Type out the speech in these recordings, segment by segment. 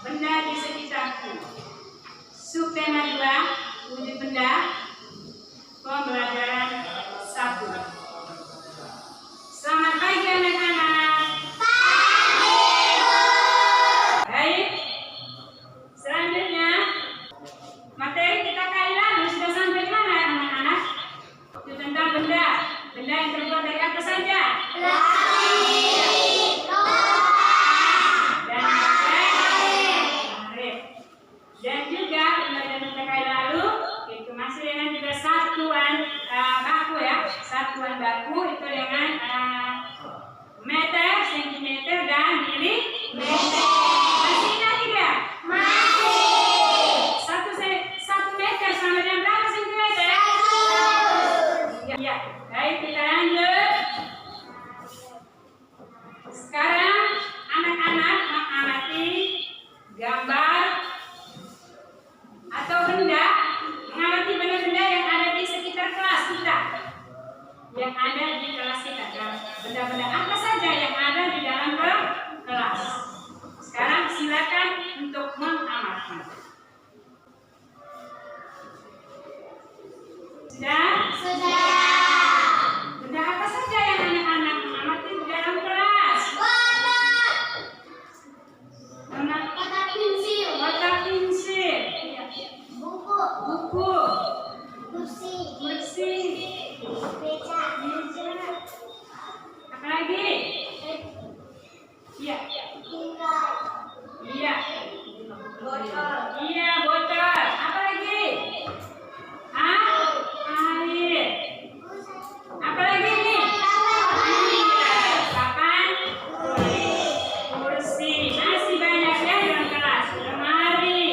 benda di sekitarku. Subtema 2, wujud benda, pembelajaran 1. Selamat pagi anak-anak. Baik, selanjutnya materi kita kali lalu sudah sampai mana anak-anak? Itu tentang benda. Benda yang terbuat dari apa saja? Dan juga pembelajaran kita kali lalu itu masih dengan juga satuan baku ya. Satuan baku itu dengan meter, sentimeter, dan milimeter. Masih ingat tidak? Masih. Satu meter sama dengan berapa sentimeter? Ya. Baik, kita lanjut. Sekarang anak-anak mengamati gambar atau benda, mengamati benda-benda yang ada di sekitar kelas kita. Yang ada di kelas kita. Benda-benda apa saja yang ada di dalam kelas. Sekarang silakan untuk mengamati. Sudah? Benda apa saja yang anak-anak mengamati di dalam kelas? Kotak pensil. Buku. Kursi. Meja. Apa lagi? Iya. Botol. Iya, botol. Apa lagi? Air. Apa lagi nih? Papan. Kursi. Masih banyak ya dalam kelas. Lemari.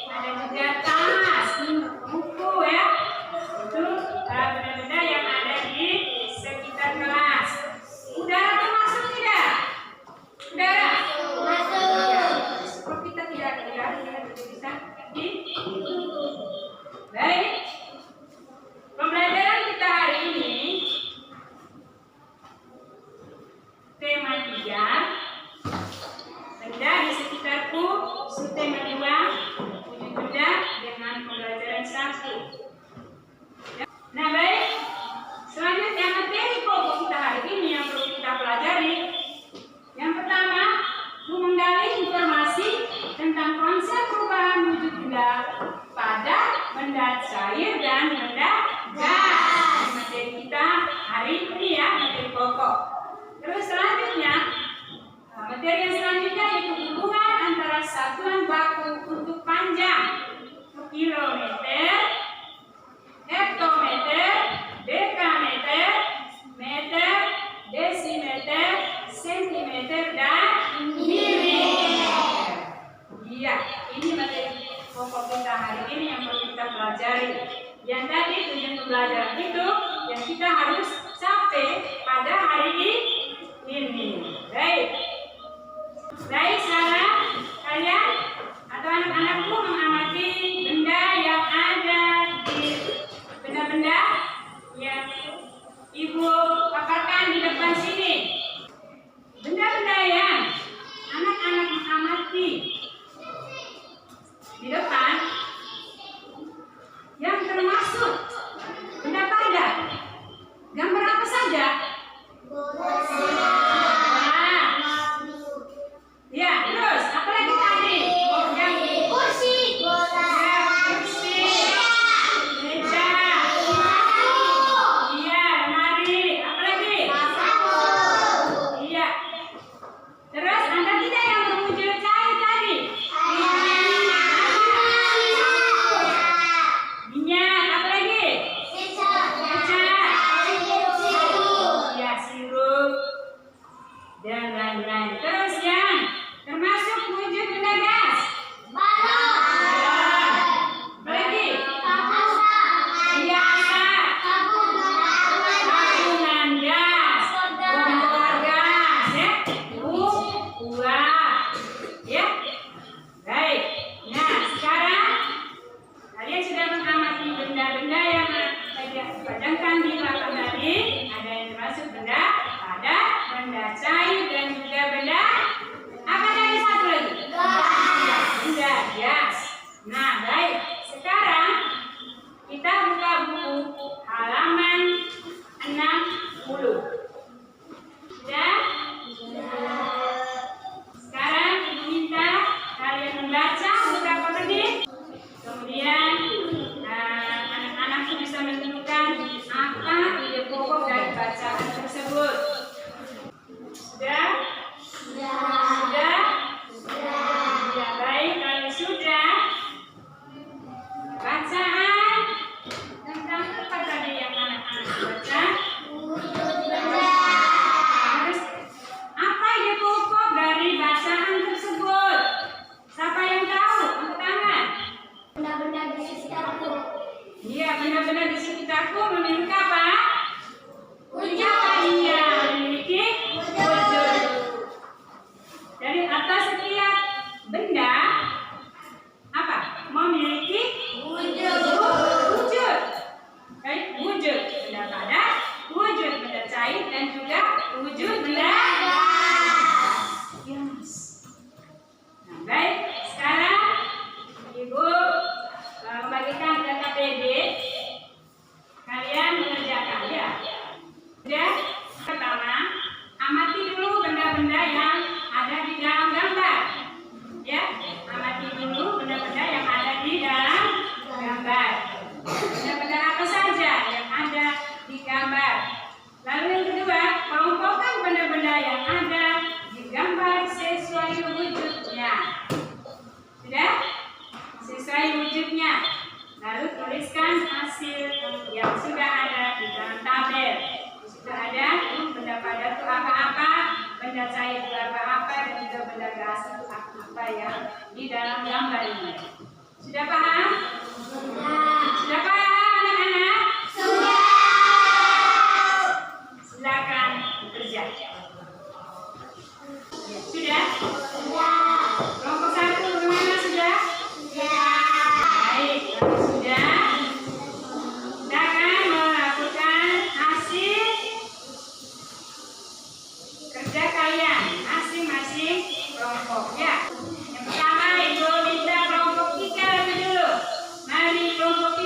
Ada juga tas. Buku ya. Itu benda-benda yang ada di sekitar kelas. Udara termasuk tidak? Udara? Masuk. Kalau kita tidak ada udara, kita bisa hidup. Baik. Pembelajaran kita hari ini tema 3, benda di sekitarku, subtema 2, wujud benda dengan pembelajaran 1. Nah baik, selanjutnya materi pokok kita hari ini yang perlu kita pelajari. Yang pertama, menggali informasi tentang konsep perubahan wujud benda pada benda cair dan benda gas. Materi kita hari ini ya, materi pokok. Terus selanjutnya, materi yang selanjutnya yaitu hubungan antara satuan baku untuk panjang, kilometer, hektometer, dekameter, meter, desimeter, sentimeter, dan milimeter. Iya, ini materi pokok kita hari ini yang perlu kita pelajari. Yang tadi tujuan pembelajaran itu yang kita harus capai pada hari ini. Baik. Baik, sekarang kalian atau anak-anakku mengamati benda yang ada di benda-benda yang ibu paparkan di depan sini. Benda-benda yang anak-anak mengamati di depan yang termasuk benda padat. Gambar apa saja? Ya. Dari atas setiap benda apa? Memiliki wujud. Baik, wujud benda padat, wujud benda cair, dan juga wujud benda gas. Nah, baik, sekarang Ibu membagikan data PD. Kalian mengerjakan ya. Sudah? Pertama, amati dulu benda-benda yang ada di dalam gambar. Ya, amati dulu benda-benda yang ada di dalam gambar. Benda-benda apa saja yang ada di gambar. Lalu yang kedua, kelompokkan benda-benda yang ada di gambar sesuai wujudnya. Sudah? Sesuai wujudnya. Lalu tuliskan hasil yang sudah ada di dalam tabel. Di situ ada benda padat itu apa-apa, benda cair itu apa-apa, dan juga benda gas itu apa-apa yang di dalam gambar ini. Sudah paham? Sudah paham anak-anak? Sudah. Silakan bekerja. Ya, sudah? Kelompok 1 bagaimana sudah? Baik, kalau sudah, kita akan melakukan hasil kerja kalian masing-masing kelompok ya. Yang pertama Ibu minta kelompok 3 dulu. Mari kelompok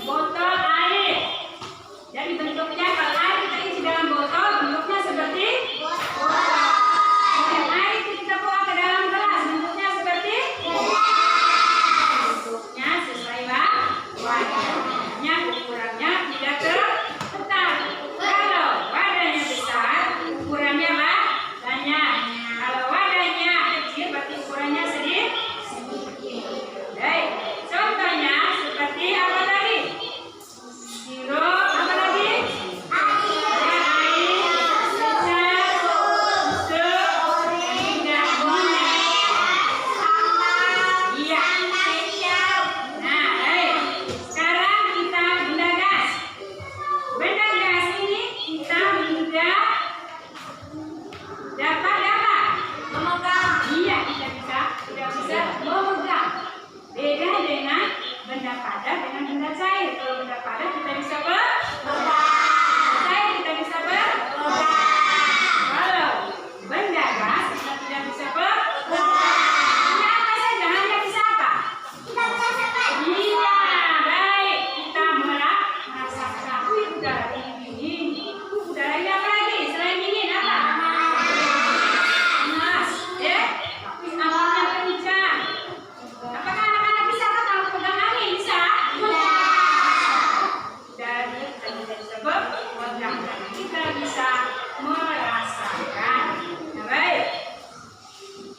botol air. Jadi bentuknya kalau air kita isi dalam botol, bentuknya seperti botol. Dan air itu kita buang ke dalam gelas, bentuknya seperti bentuknya sesuai wadahnya, ukurannya tidak terketat. Kalau wadahnya besar, ukurannya banyak. Kalau wadahnya kecil, berarti ukurannya sedikit. Baik, contohnya seperti apa tadi? Sirup, apa lagi? Benda padat dengan benda cair. Kalau benda padat kita bisa cair, kita bisa kalau benda gas kita tidak bisa hanya apa saja, hanya bisa apa? Iya, baik, kita merasakan udara dingin. Udara ini apa lagi? Selain dingin apa? Panas, ya? Tapi anginnya kencang. Apakah anak-anak bisa kalau pegang angin? Bisa? Dari kita bisa berpegang dan kita bisa merasakan. Nah, baik.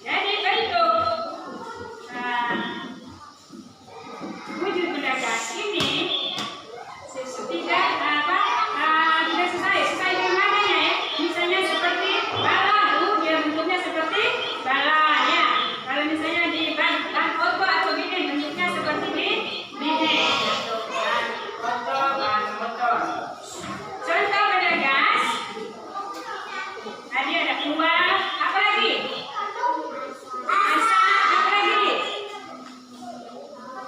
Jadi bentuk wujud benda gas ini tidak sesuai dengan namanya ya. Misalnya seperti balon, dia bentuknya seperti balon ya. Kalau misalnya di ban foto atau bideng, bentuknya seperti bideng. Ban motor. Contoh benda gas. Tadi ada uang, apa lagi? Asap, apa lagi?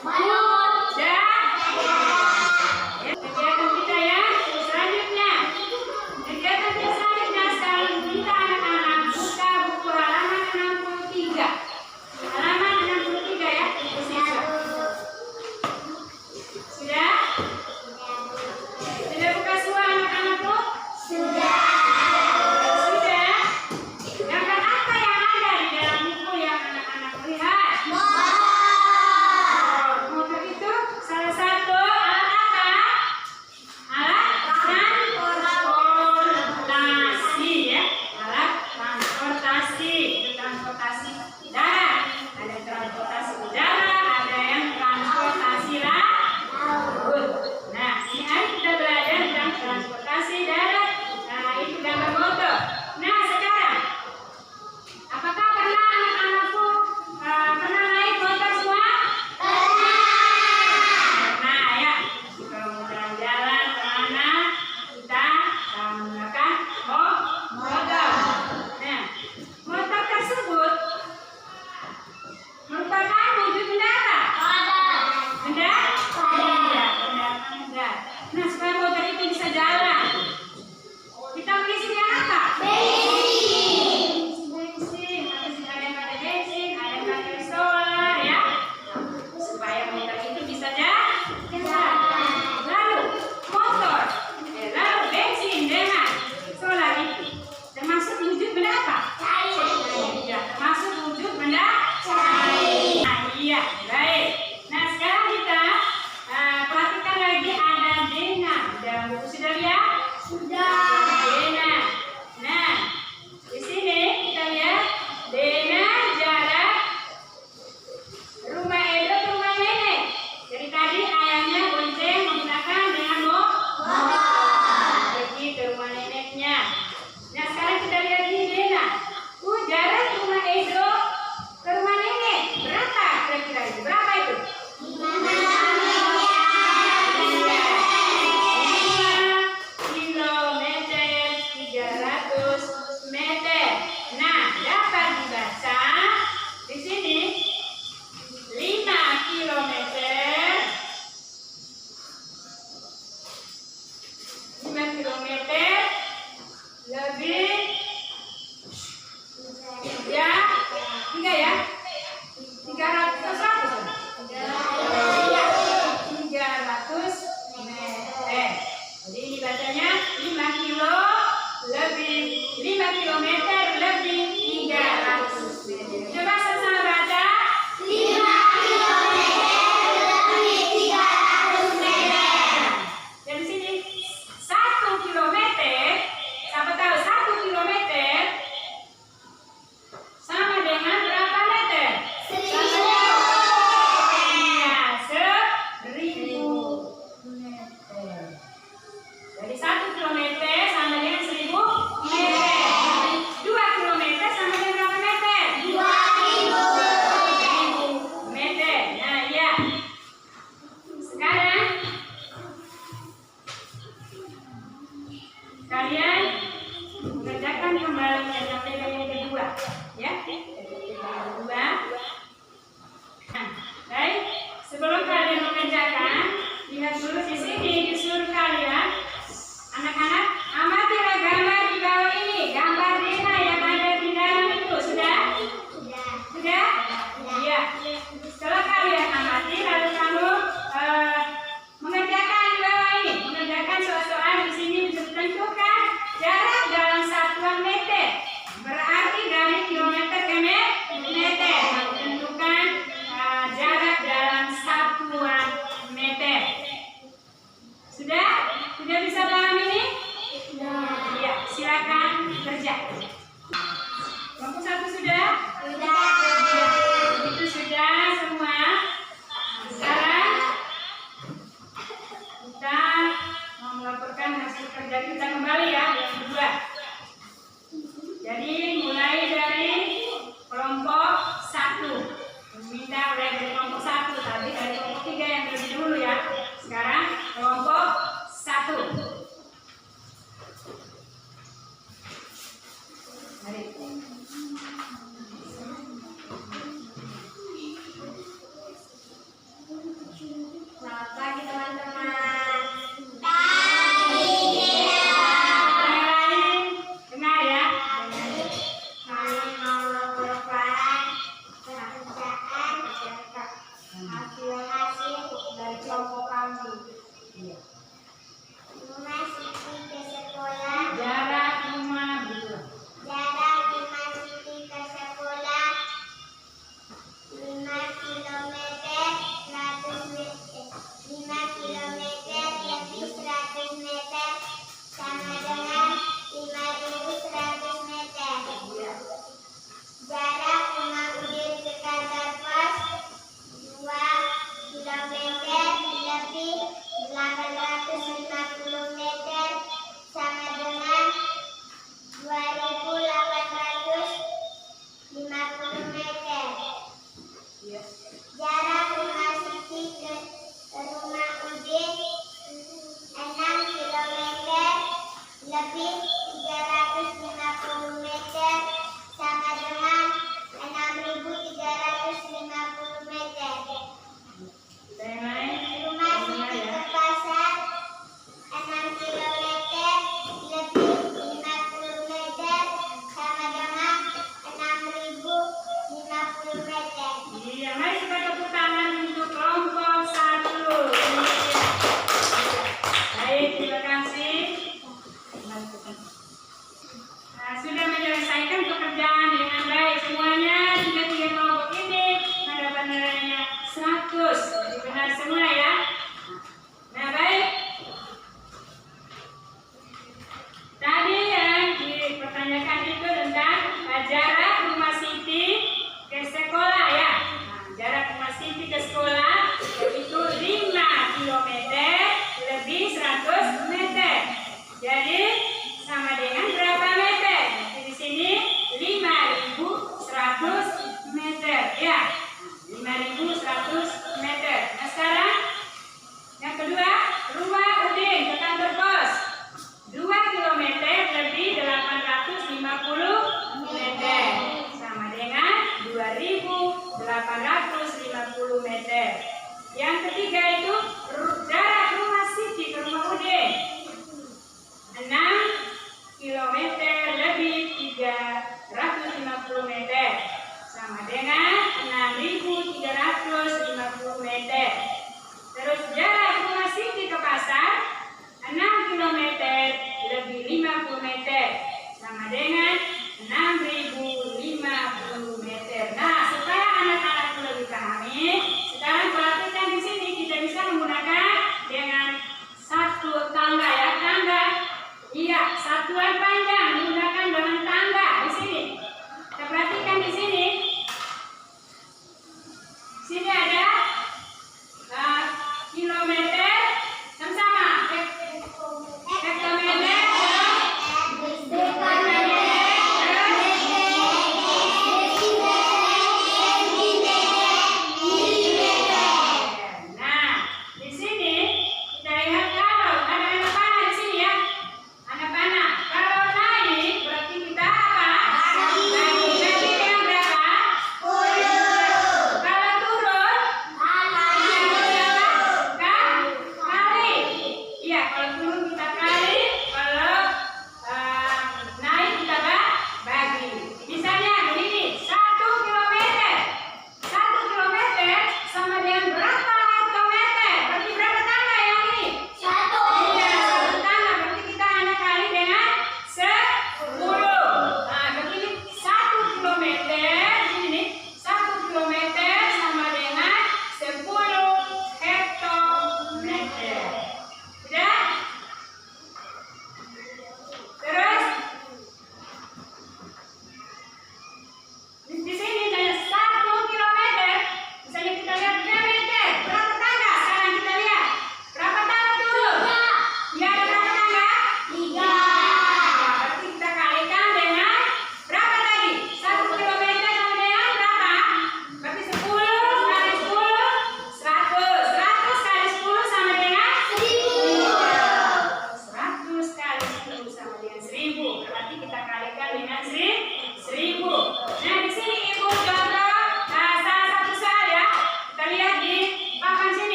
Kuda. Kegiatan kita ya. Selanjutnya, kegiatan kita selanjutnya sekarang kita anak-anak buka buku halaman 63. Halaman 63 ya, buku siswa. Sudah? Sudah buka semua anak-anakku? Sudah. Gambar apa yang ada di dalam buku yang anak-anak lihat? Motor itu salah satu alat apa? Alat transportasi ya. Alat transportasi. Itu transportasi darat. Ada transportasi udara, ada yang transportasi laut. Nah, ini hari kita belajar tentang transportasi darat. Nah, itu gambar motor. Nah, sekarang apakah pernah anak-anakku pernah naik motor semua? Pernah ya. Kalau mau jalan-jalan kemana kita menggunakan motor. Nah, motor tersebut merupakan wujud benda apa? Benda? Iya, benda padat. Nah, supaya motor itu bisa jalan, kita mengisinya apa? Bensin. Ada yang pakai bensin, ada yang pakai solar ya. Supaya motor itu bisa jalan. Lalu motor, lalu bensin dengan solar itu termasuk wujud benda apa? Ya, termasuk wujud benda cair. Nah, iya, baik. Nah, sekarang kita perhatikan lagi ada dengan. Dalam buku sudah lihat? Dengan. Nah, di sini kita lihat dengan jarak rumah Edo ke rumah nenek. Dari tadi ayahnya bonceng menggunakan dengan motor pergi ke rumah neneknya. Nah, sekarang kita lihat di Dena. Jarak rumah Edo ke rumah nenek berapa kira-kira itu? Berapa itu? 5 kilometer.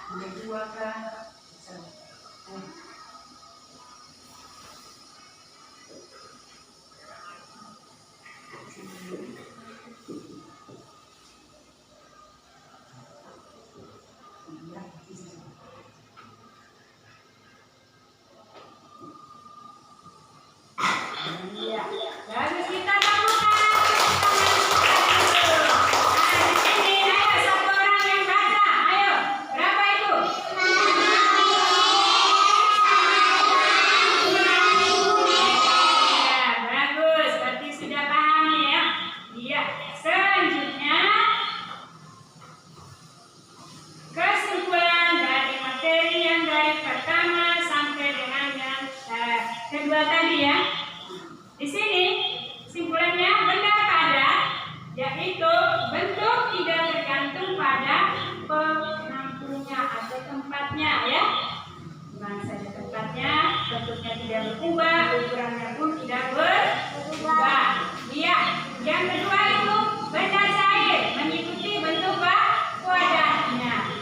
Boleh 2 kah? Iya, bagus kita temukan. Nah, di sini ayo satu orang yang baca. Ayo, berapa itu? Ya, bagus. Berarti sudah paham ya. Iya. Selanjutnya kesimpulan dari materi yang dari pertama sampai dengan yang kedua tadi ya. Di sini simpulannya benda padat, yaitu bentuk tidak tergantung pada penampungnya atau tempatnya ya. Dimana saja tempatnya, bentuknya tidak berubah, ukurannya pun tidak berubah. Iya. Yang kedua itu benda cair mengikuti bentuk wadahnya.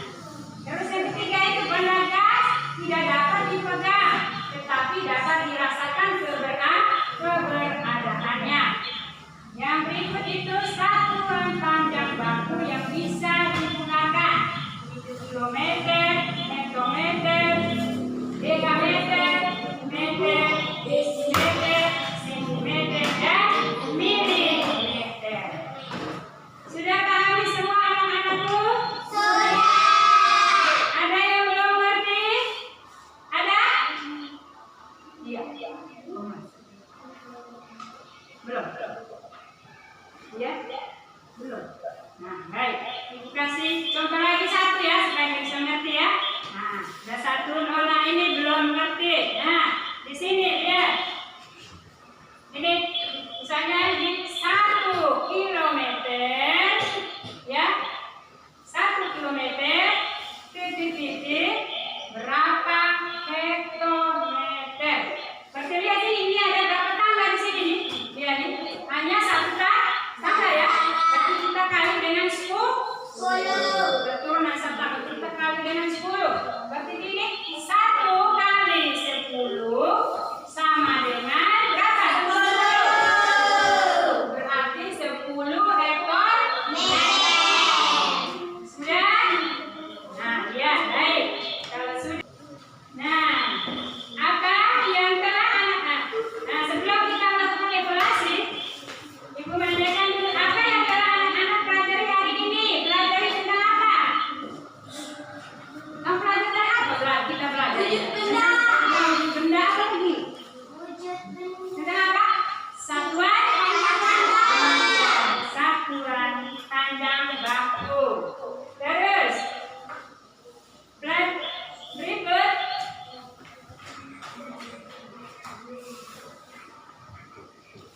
Terus yang ketiga itu benda gas tidak dapat dipegang, tetapi dapat dirasakan keberadaannya. Yang berikut itu satuan panjang baku yang bisa digunakan, itu kilometer, hektometer, dekameter, meter, desimeter, sentimeter, dan milimeter. Sudah paham semua anak-anakku? Sudah. Ada yang belum ngerti? Ada? Iya. Belum? Ya? Belum? Nah, baik. Ibu kasih contoh lagi satu ya, supaya bisa ngerti ya. Nah, ada satu nona ini belum ngerti. Nah, di sini ya. Ini misalnya di 1 kilometer, ya. 1 kilometer, titik-titik, berapa hektometer? Berarti lihat ini ada berapa tangga di sini nih? Lihat nih, hanya 1 tangga ya. Berarti kita kali dengan 10. Betul, nah serta kita kali dengan 10. Berarti ini 1 kali 10 sama dengan berapa? 10. Berarti 10 hektometer. Sudah? Nah, ya, baik. Kalau sudah. Nah, apa yang telah anak-anak? Nah, sebelum kita melakukan evaluasi, Ibu menanyakan dulu apa yang telah anak-anak pelajari hari ini. Pelajari tentang apa? Kamu pelajari apa? Kita belajar wujud benda. Wujud benda apa lagi? Tentang apa? Satuan pandang baku. Terus berikut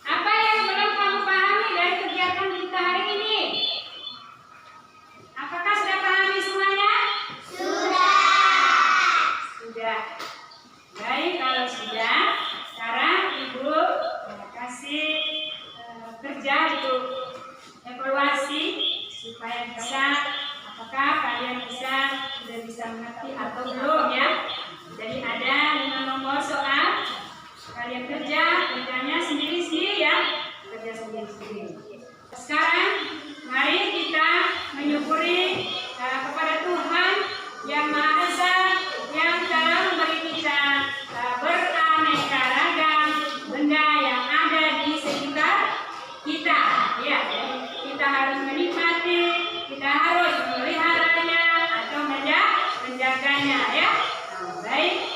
apa yang belum kamu pahami dari kegiatan kita hari ini? Apakah sudah pahami semuanya? Sudah. Baik, kalau sudah, sekarang Ibu kasih kerja untuk evaluasi supaya bisa apakah kalian sudah bisa mengerti atau belum ya. Jadi ada 5 nomor soal. Kalian kerjanya sendiri-sendiri ya. Kerja sendiri-sendiri. Sekarang mari kita menyukuri kepada Tuhan yang Maha Esa yang telah memberi kita beraneka ragam benda yang ada di sekitar kita. Ya, kita harus menikmati, kita harus memeliharanya atau menjaganya ya. Baik.